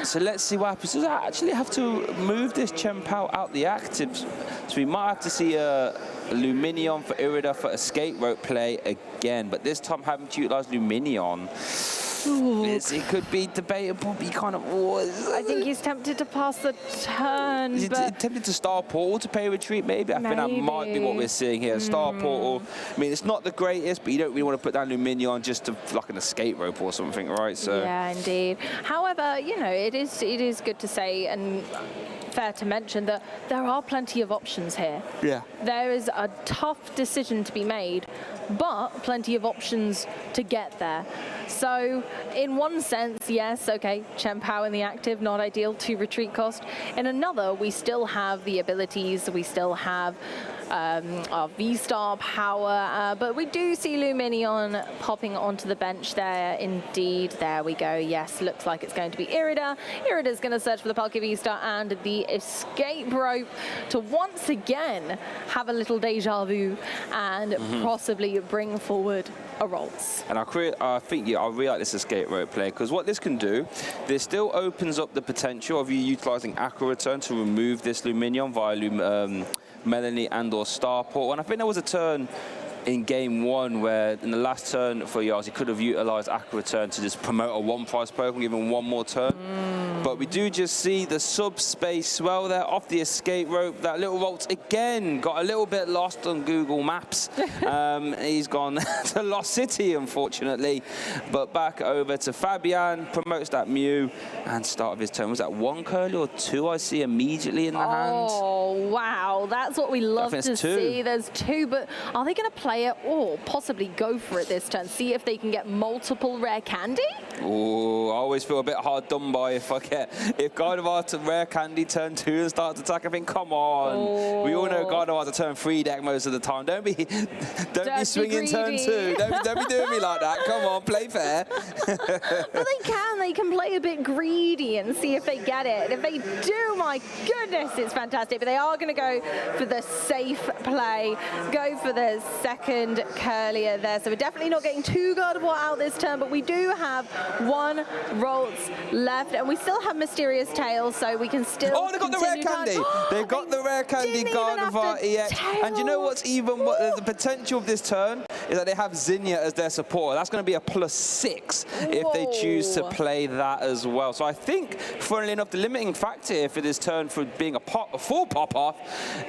So let's see what happens. Does I actually have to move this Chen Pao out the actives? So we might have to see Luminion for Irida for Escape Rope play again, but this time having to utilize Luminion. It could be debatable, but you kind of... I think he's tempted to pass the turn. Is he tempted to Star Portal to pay retreat, maybe? I think that might be what we're seeing here. Star Portal. I mean, it's not the greatest, but you don't really want to put down Luminion just to like an escape rope or something, right? So yeah, indeed. However, you know, it is good to say and fair to mention that there are plenty of options here. Yeah. There is a tough decision to be made, but plenty of options to get there. So in one sense, yes, okay, Chen Pao in the active, not ideal, 2 retreat cost. In another, we still have the abilities, we still have our Vstar power, but we do see Lumineon popping onto the bench there. Indeed, there we go. Yes, looks like it's going to be Irida. Irida's going to search for the Palkia Vstar and the escape rope to once again have a little deja vu and possibly bring forward a Ralts. And I think I really like this escape rope play, because what this can do, this still opens up the potential of you utilizing Aqua Return to remove this Lumineon via Melanie and or Starport. And I think there was a turn in game 1 where in the last turn for Giles he could have utilized Aqua Return to just promote a 1-price Pokemon, give him one more turn. But we do just see the subspace swell there off the escape rope. That little Ralts again got a little bit lost on Google Maps. He's gone to Lost City, unfortunately. But back over to Fabien, promotes that Mew, and start of his turn. Was that 1 curly or 2 I see immediately in the hand? Oh, wow. That's what we love to see. There's 2, but are they going to play it or possibly go for it this turn? See if they can get multiple rare candy? Oh, I always feel a bit hard done by if Gardevoir to rare candy turn 2 and start to attack. I think, come on. Oh. We all know Gardevoir to turn 3 deck most of the time. Don't be swinging turn 2. Don't be doing me like that. Come on, play fair. But they can play a bit greedy and see if they get it. If they do, my goodness, it's fantastic. But they are going to go for the safe play, go for the second Curlier there. So we're definitely not getting 2 Gardevoir out this turn, but we do have 1 Ralts left, and we still have Mysterious Tail, so we can still. Oh, they got the rare candy. They got the rare candy Gardevoir EX. And you know what's even the potential of this turn is that they have Zinnia as their support. That's going to be a +6 if they choose to play that as well. So I think, funnily enough, the limiting factor here for this turn for being a full pop-off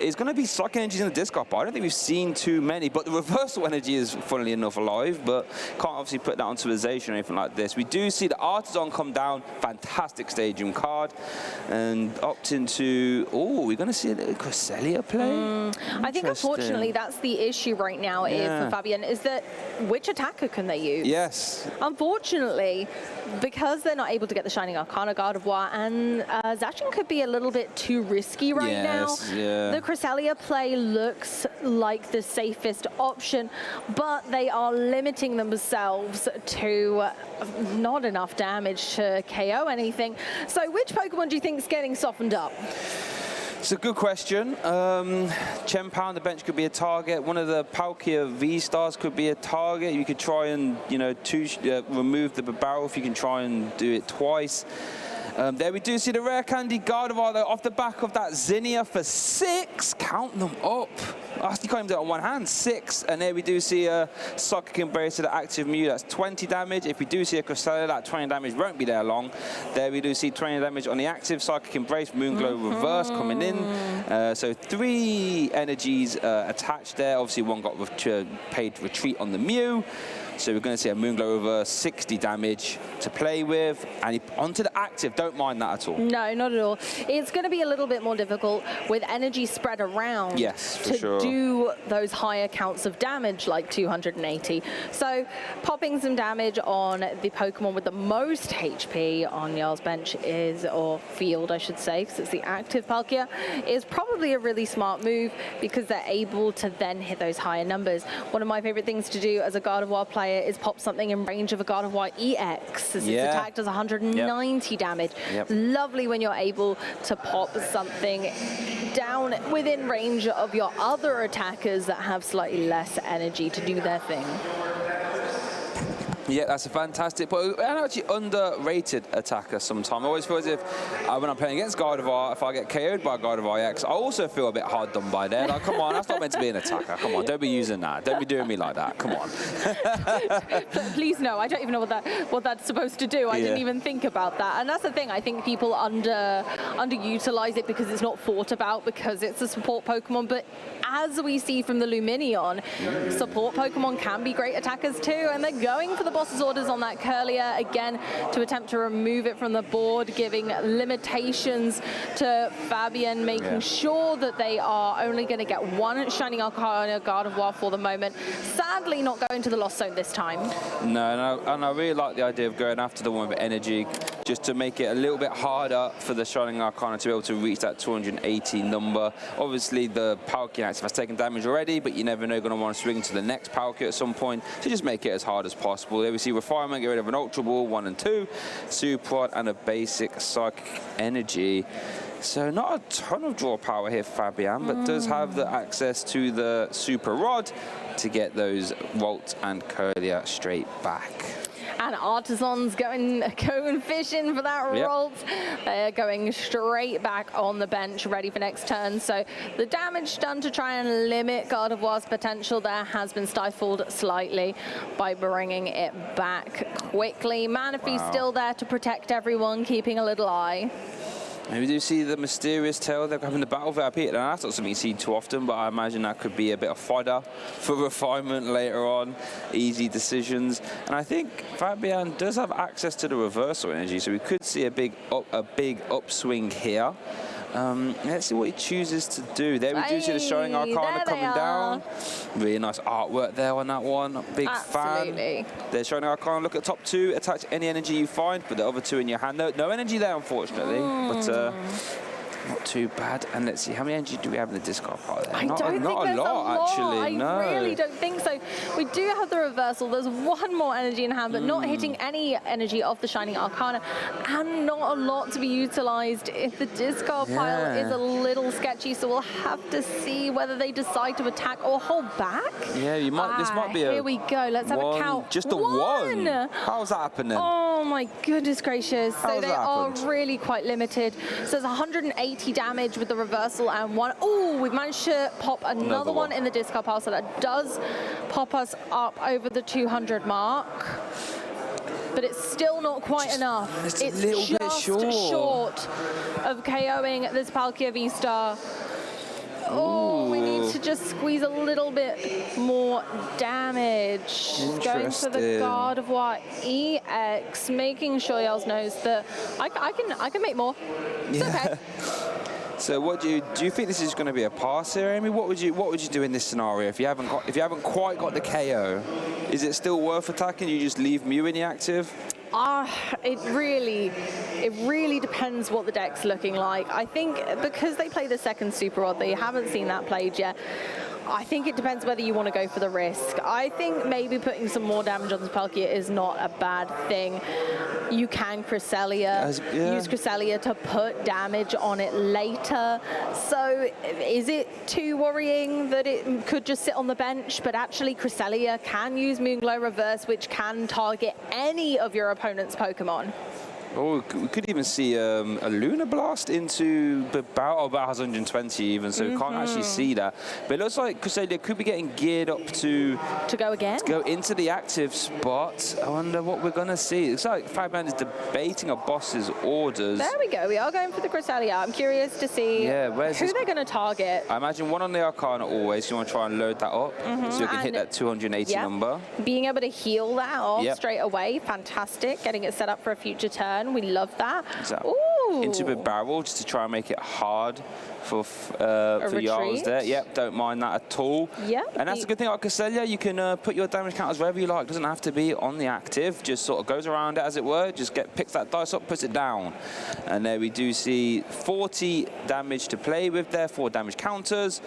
is going to be Psychic Energies in the disc up. I don't think we've seen too many, but the reversal energy is, funnily enough, alive, but can't obviously put that onto Azation or anything like this. We do see the Artisan come down, fantastic stadium card, and opt into, oh, we're going to see a little Cresselia play? I think, unfortunately, that's the issue right now for Fabien, is that which attacker can they use? Yes. Unfortunately, because they're not able to get the Shining Arcana Gardevoir, and Zacian could be a little bit too risky right now. Yeah. The Cresselia play looks like the safest option, but they are limiting themselves to not enough damage to KO anything. So which Pokemon do you think is getting softened up? It's a good question. Chien-Pao on the bench could be a target. One of the Palkia Vstars could be a target. You could try and, remove the barrel if you can try and do it twice. There we do see the rare candy Gardevoir though, off the back of that Zinnia for 6. Count them up. You can't even do it on one hand. 6. And there we do see a Psychic Embrace to the active Mew. That's 20 damage. If we do see a Cresselia, that 20 damage won't be there long. There we do see 20 damage on the active Psychic Embrace. Moonglow reverse coming in. So 3 energies attached there. Obviously, one got paid retreat on the Mew. So we're going to see a Moonglow over 60 damage to play with. And onto the active, don't mind that at all. No, not at all. It's going to be a little bit more difficult with energy spread around to do those higher counts of damage, like 280. So popping some damage on the Pokemon with the most HP on Giles' bench is, or field I should say, because it's the active Palkia, is probably a really smart move because they're able to then hit those higher numbers. One of my favorite things to do as a Gardevoir player is pop something in range of a Gardevoir EX, as its attack does 190 damage. Lovely when you're able to pop something down within range of your other attackers that have slightly less energy to do their thing. Yeah, that's a fantastic, but an actually underrated attacker sometimes. I always feel as if when I'm playing against Gardevoir, if I get KO'd by Gardevoir EX, I also feel a bit hard done by there. Like, come on, that's not meant to be an attacker. Come on, don't be using that. Don't be doing me like that. Come on. Please no, I don't even know what that's supposed to do. I didn't even think about that. And that's the thing, I think people underutilize it because it's not thought about, because it's a support Pokemon. But as we see from the Lumineon, support Pokemon can be great attackers too, and they're going for the boss's orders on that Curlier again to attempt to remove it from the board, giving limitations to Fabien, making sure that they are only going to get 1 Shining Arcana Gardevoir for the moment. Sadly, not going to the Lost Zone this time. No, and I really like the idea of going after the one with energy. just to make it a little bit harder for the Shining Arcana to be able to reach that 280 number. Obviously, the Palkia active has taken damage already, but you never know, going to want to swing to the next Palkia at some point, so just make it as hard as possible. There we see Refinement, get rid of an Ultra Ball, 1 and 2, Super Rod, and a basic Psychic Energy. So not a ton of draw power here for Fabien, but does have the access to the Super Rod to get those Volt and Curlier straight back. And Artisan's going fishing for that Rolt. They're going straight back on the bench, ready for next turn. So the damage done to try and limit Gardevoir's potential there has been stifled slightly by bringing it back quickly. Manaphy's still there to protect everyone, keeping a little eye. And we do see the mysterious tail they're having the battle VIP, and that's not something you see too often, but I imagine that could be a bit of fodder for Refinement later on. Easy decisions. And I think Fabien does have access to the reversal energy, so we could see a big upswing here. Let's see what he chooses to do. There we do see the Shining Arcana coming down. Really nice artwork there on that one. Big fan. There's Shining Arcana. Look at top 2. Attach any energy you find. Put the other 2 in your hand. No energy there, unfortunately. But not too bad. And let's see, how many energy do we have in the discard pile there? Not a lot, actually. I really don't think so. We do have the reversal. There's 1 more energy in hand, but not hitting any energy off the Shining Arcana, and not a lot to be utilized. If the discard pile is a little sketchy, so we'll have to see whether they decide to attack or hold back. Yeah, you might. This might be a. Here we go. Let's have a count. Just a 1. How's that happening? Oh my goodness gracious! So they are really quite limited. So there's 180 damage with the reversal and 1. Oh, we've managed to pop another one in the discard pile, so that does pop us up over the 200 mark. But it's still not quite enough. It's a little bit short of KOing this Palkia Vstar. Oh, we need to just squeeze a little bit more damage. Going for the Gardevoir EX, making sure Giles knows that I can make more. It's okay. So what do you think this is going to be a pass here, Amy? What would you do in this scenario if you haven't quite got the KO? Is it still worth attacking? You just leave Mew in the active? It really depends what the deck's looking like. I think because they play the second Super Rod, they haven't seen that played yet. I think it depends whether you want to go for the risk. I think maybe putting some more damage on the Palkia is not a bad thing. You can Cresselia, use Cresselia to put damage on it later. So is it too worrying that it could just sit on the bench? But actually Cresselia can use Moonglow Reverse, which can target any of your opponent's Pokemon. Oh, we could even see a Lunar Blast into Bauer has 120 even, so we can't actually see that. But it looks like Cresselia could be getting geared up to go again? To go into the active spot. I wonder what we're going to see. It looks like Fabien is debating a boss's orders. There we go. We are going for the Cresselia. I'm curious to see who they're going to target. I imagine 1 on the Arcana always. You want to try and load that up so you can hit that 280 number. Being able to heal that off straight away, fantastic. Getting it set up for a future turn. We love that. Into the barrel just to try and make it hard for Giles there. Yep, don't mind that at all. Yep. And that's a good thing about Cresselia. You can put your damage counters wherever you like. It doesn't have to be on the active. Just sort of goes around it, as it were. Just picks that dice up, puts it down. And there we do see 40 damage to play with there, 4 damage counters.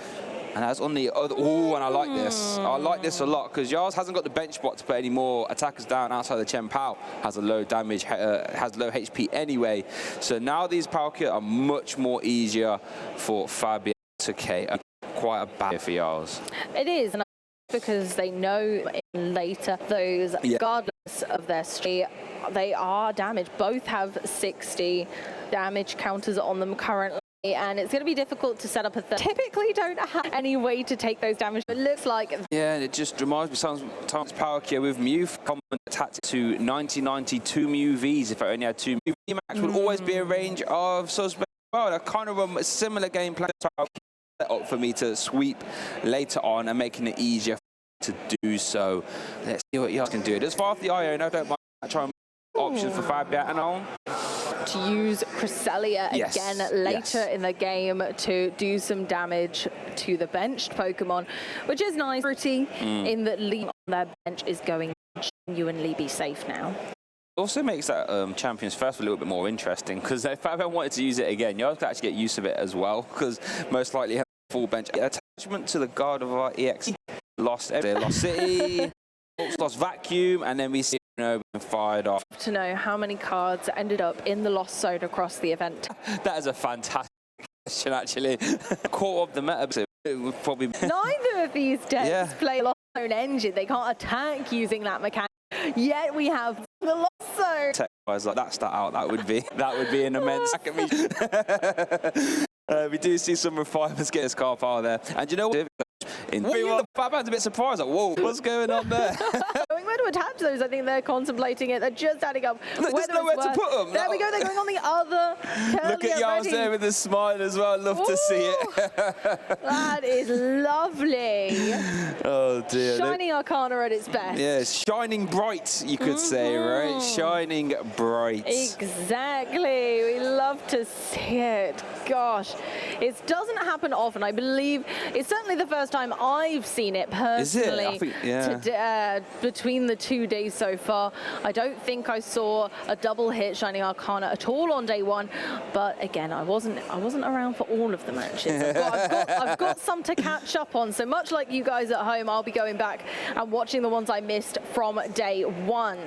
And that's on the other. Oh, and I like this. I like this a lot because Giles hasn't got the bench spot to put any more attackers down outside the Chen Pao. Has a low damage, has low HP anyway. So now these Palkia are much more easier for Fabien to KO. Quite a bad for Giles. It is, and because they know later those, regardless of their streak, they are damaged. Both have 60 damage counters on them currently. And it's going to be difficult to set up a typically don't have any way to take those damage. It looks like... Yeah, it just reminds me sometimes Palkia with Mew, common tactic to 90-92 Mew Vs. If I only had 2 Mew V max, would always be a range of suspects. Well, I kind of run a similar game plan up for me to sweep later on and making it easier to do so. Let's see what you can do. There's far off the IO, and I don't mind trying options for Fabien and on. To use Cresselia again later in the game to do some damage to the benched Pokemon, which is nice. Pretty in that leave on their bench is going to genuinely be safe now. Also makes that Champions First a little bit more interesting, because if Fabien wanted to use it again, you have to actually get used to it as well, because most likely have a full bench. Attachment to the Gardevoir EX, lost City, lost Vacuum, and then we see being fired off. To know how many cards ended up in the lost zone across the event. That is a fantastic question, actually. Core of the meta, it would probably be. Neither of these decks play lost zone engine. They can't attack using that mechanic. Yet we have the lost zone. Tech-wise, like that stat out, that would be an immense. We do see some refinements get his car power there, and you know what? The Fabien's a bit surprised, like, whoa, what's going on there? Going where to attach those, I think they're contemplating it. They're just adding up. There's nowhere to put them. There we go, they're going on the other. Look at Giles there with a smile as well. I'd love to see it. That is lovely. Oh dear. Shining Arcana at its best. Yeah, shining bright, you could say, right? Shining bright. Exactly. We love to see it. Gosh, it doesn't happen often. I believe it's certainly the first time I've seen it personally. Is it? I think, between the 2 days so far, I don't think I saw a double hit Shining Arcana at all on day one. But again, I wasn't around for all of the matches. I've got some to catch up on. So much like you guys at home, I'll be going back and watching the ones I missed from day one.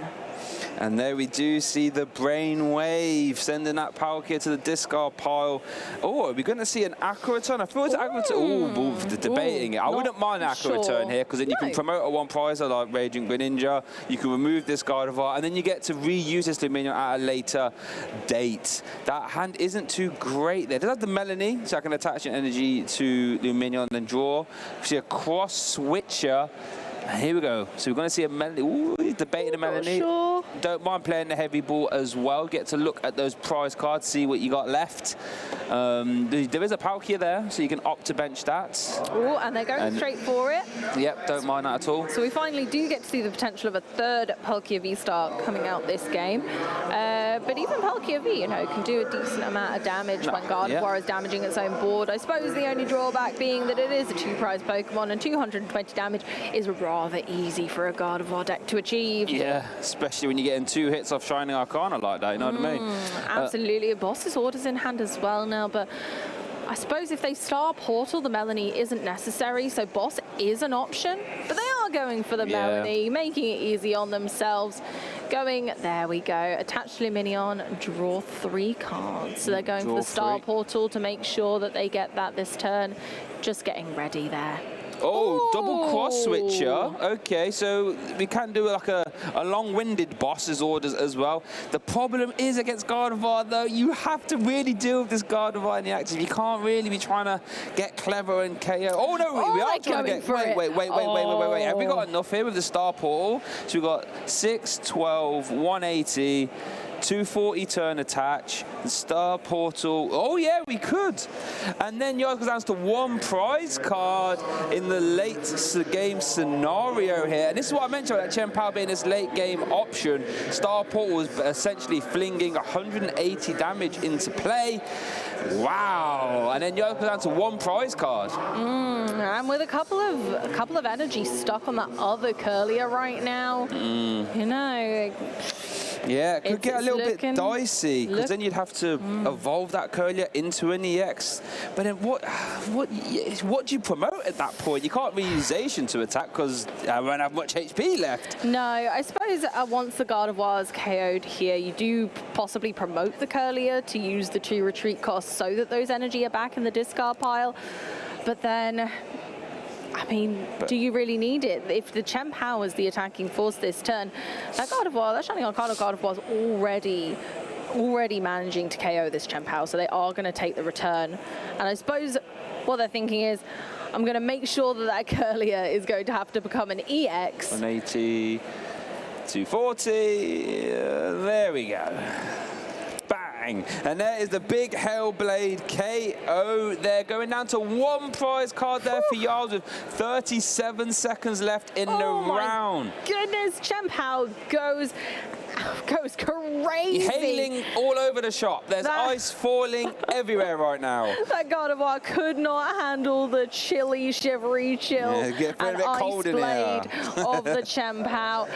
And there we do see the Brainwave sending that Palkia to the discard pile. Oh, are we going to see an Aqua return? I feel it's Aqua return. Oh, debating it. I wouldn't mind an Aqua return here, because then you can promote a one prizer like Raging Greninja. You can remove this Gardevoir, and then you get to reuse this Luminion at a later date. That hand isn't too great there. Does have the Melanie, so I can attach an energy to Luminion and then draw. We see a cross switcher. And here we go. So we're going to see a Melanie. Ooh, he's debating a Melanie. Sure. Don't mind playing the heavy ball as well. Get to look at those prize cards, see what you got left. There is a Palkia there, so you can opt to bench that. Oh, and they're going straight for it. Yep, don't mind that at all. So we finally do get to see the potential of a third Palkia Vstar coming out this game. But even Palkia V, you know, can do a decent amount of damage when Gardevoir is damaging its own board. I suppose the only drawback being that it is a two-prize Pokemon, and 220 damage is rather easy for a Gardevoir deck to achieve. Yeah, especially when you're getting 2 hits off Shining Arcana like that, you know what I mean? Absolutely. A boss's orders in hand as well now, but I suppose if they Star Portal, the Melanie isn't necessary, so boss is an option, but they are going for the Melanie, making it easy on themselves. There we go, attach Luminion, draw 3 cards. So they're going for the Star Portal to make sure that they get that this turn. Just getting ready there. Oh, double cross switcher. Okay, so we can do like a long-winded boss's orders as well. The problem is against Gardevoir, though, you have to really deal with this Gardevoir in the active. You can't really be trying to get clever and KO. Oh, no, we are trying to get... Wait. Have we got enough here with the Star Portal? So we've got 6, 12, 180... 240 turn attach, Star Portal. Oh yeah, we could. And then yours goes down to 1 prize card in the late game scenario here. And this is what I mentioned about Chen Pao being this late game option. Star Portal was essentially flinging 180 damage into play. Wow. And then yours goes down to 1 prize card. And with a couple of energy stuck on that other Curlier right now, you know. Yeah, it could get a little bit dicey, because then you'd have to evolve that Curlier into an EX. But then what do you promote at that point? You can't reuse Zacian to attack because I won't have much HP left. No, I suppose once the Gardevoir is KO'd here, you do possibly promote the Curlier to use the 2 retreat costs so that those energy are back in the discard pile. But then... I mean, do you really need it? If the Chen Pao is the attacking force this turn, that Gardevoir, that Shining Arcana Gardevoir is already managing to KO this Chen Pao, so they are going to take the return. And I suppose what they're thinking is, I'm going to make sure that Curlier is going to have to become an EX. 180, 240, there we go. And there is the big Hellblade KO there, going down to 1 prize card there for Giles with 37 seconds left in the round. Goodness, Chen Pao goes goes crazy. Hailing all over the shop. There's ice falling everywhere right now. That Gardevoir could not handle the chilly, shivery chill and ice blade of the Chien-Pao.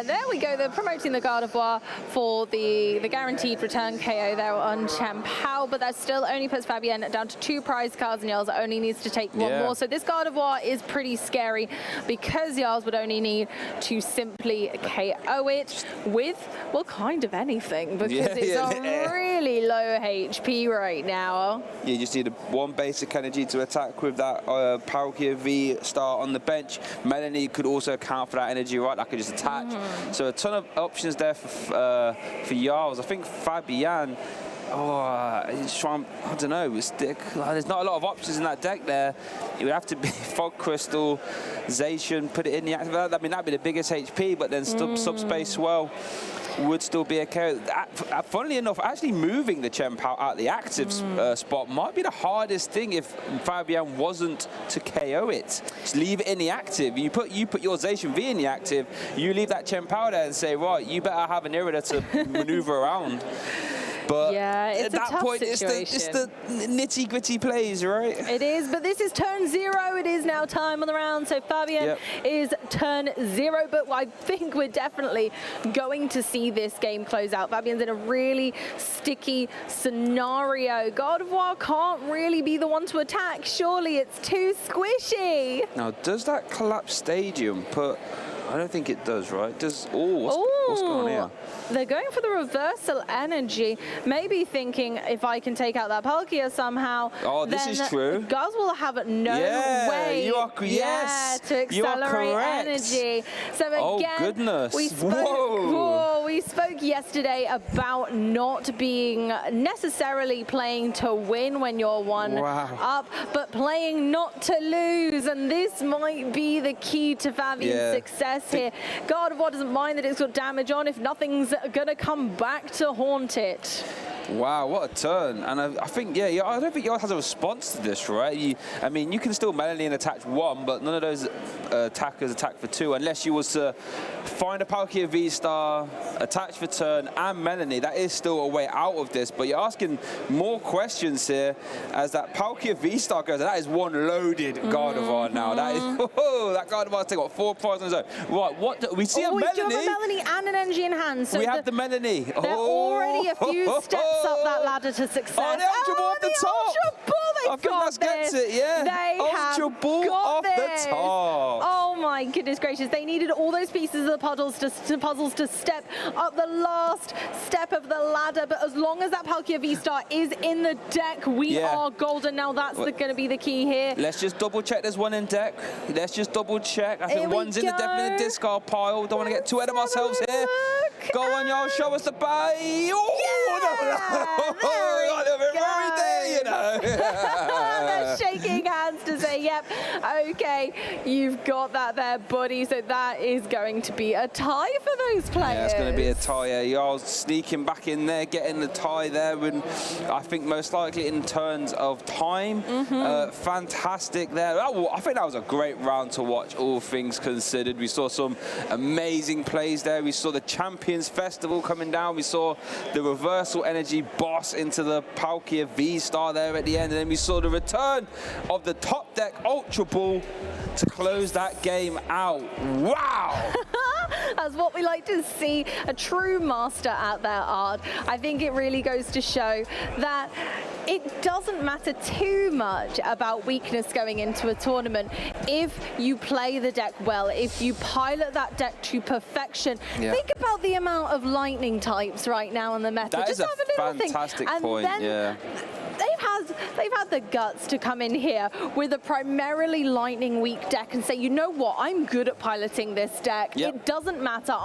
There we go. They're promoting the Gardevoir for the guaranteed return KO there on Chien-Pao, but that still only puts Fabien down to 2 prize cards, and Giles only needs to take 1 more. So this Gardevoir is pretty scary because Giles would only need to simply KO it with, well, kind of anything, because it's on really low HP right now. You just need 1 basic energy to attack with that Palkia Vstar on the bench. Melanie could also account for that energy, right? That could just attach. So a ton of options there for Giles. I think Fabien, he's trying, I don't know, there's not a lot of options in that deck there. It would have to be Fog Crystal, Zacian, put it in the active. I mean, that'd be the biggest HP, but then Subspace Swell would still be a KO. Funnily enough, actually moving the Chien-Pao out the active spot might be the hardest thing if Fabien wasn't to KO it. Just leave it in the active. You put your Zacian V in the active, you leave that Chien-Pao there and say, right, you better have an Irida to maneuver around. But it's at that point, it's the nitty-gritty plays, right? It is, but this is turn 0. It is now time on the round. So Fabien is turn 0, but I think we're definitely going to see this game close out. Fabien's in a really sticky scenario. Gardevoir can't really be the one to attack. Surely it's too squishy. Now, does that collapse stadium put... I don't think it does, right? What's going on here? They're going for the reversal energy, maybe thinking if I can take out that Palkia somehow. Oh, this is true. Guz will have no way to accelerate energy. So again, goodness. We spoke yesterday about not being necessarily playing to win when you're 1 up, but playing not to lose, and this might be the key to Fabien's success here. Gardevoir doesn't mind that it's got damage on if nothing's going to come back to haunt it. Wow, what a turn. And I think, I don't think Giles has a response to this, right? I mean, you can still Melanie and attach 1, but none of those attackers attack for 2, unless you was to find a Palkia Vstar, attach for turn, and Melanie. That is still a way out of this, but you're asking more questions here as that Palkia Vstar goes, and that is 1 loaded Gardevoir now. That is, that Gardevoir's taken, 4 prizes on his own. Right, what do we see? A Melanie? We do have a Melanie and an energy in hand. So we have the Melanie. They're already a few steps up that ladder to success. Oh, the Ultra Ball off the top. Ultra Ball, I think that gets it, They Ultra Ball off the top. Oh my goodness gracious. They needed all those pieces of the puzzles to step up the last step of the ladder. But as long as that Palkia Vstar is in the deck, we are golden. Now that's going to be the key here. Let's just double check there's 1 in deck. Let's just double check. I think 1's in the discard pile. Don't want to get too ahead of ourselves here. Go on, y'all. Show us the buy. They're shaking hands to say, yep, okay, you've got that there, buddy. So that is going to be a tie for those players. Yeah, it's going to be a tie. Y'all sneaking back in there, getting the tie there, and I think most likely in terms of time, fantastic there. I think that was a great round to watch, all things considered. We saw some amazing plays there. We saw the Champions Festival coming down. We saw the reversal energy boss into the Palkia Vstar there at the end, and then we saw the return of the top deck Ultra Ball to close that game out. Wow! That's what we like to see, a true master at their art. I think it really goes to show that it doesn't matter too much about weakness going into a tournament if you play the deck well, if you pilot that deck to perfection. Think about the amount of lightning types right now in the meta. That Just is have a little fantastic thing. point, And then they've had the guts to come in here with a primarily lightning weak deck and say, you know what, I'm good at piloting this deck. It doesn't matter.